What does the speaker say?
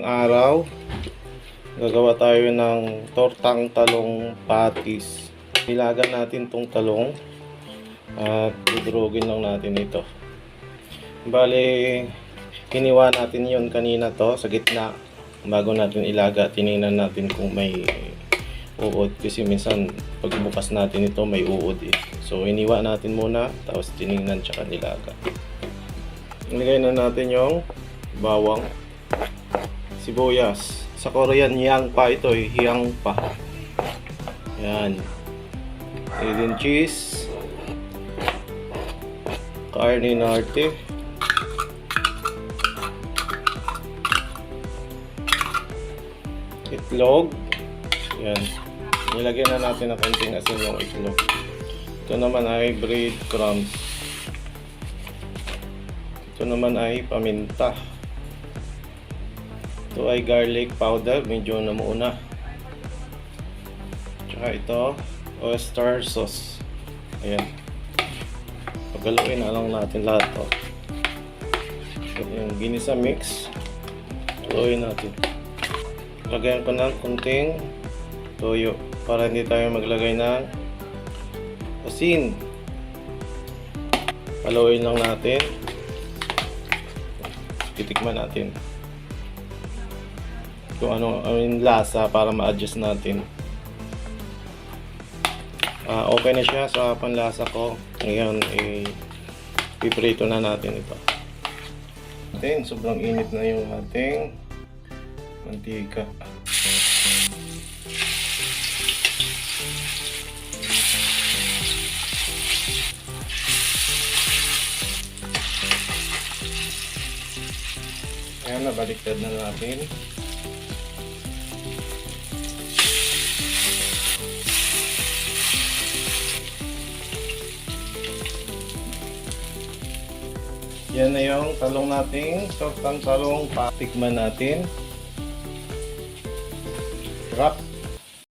araw, gagawa tayo ng tortang talong patis. Ilagan natin tong talong at dudurugin lang natin ito. Bale, hiniwa natin yon kanina to sa gitna bago natin ilaga. Tinignan natin kung may uod kasi minsan pagbukas natin ito may uod eh. So hiniwa natin muna tapos tinignan tsaka nilaga. Ilagay na natin yung bawang, sibuyas. Sa Korean, yang pa ito eh. Yang pa. Yan. Din cheese. Carne narte. Itlog. Yan. Nilagyan na natin ng konting asin yung itlog. Ito naman ay breadcrumbs. Ito naman ay paminta. Ito ay garlic powder, medyo namuuna. Tsaka ito, oyster sauce. Ayan. Pagaluin na lang natin lahat to. Yung ginisa mix. Haluin natin. Lagyan ko ng kunting toyo para hindi tayo maglagay ng asin. Haluin lang natin. Titikman natin kung ano ang lasa para ma-adjust natin. Okay na siya sa panlasa ko. Ngayon piprito na natin ito. Sobrang init na yung ating mantika. Ayan, nabaliktad na natin. Yan na yung talong natin. Tortang talong, patikman natin. Wrap.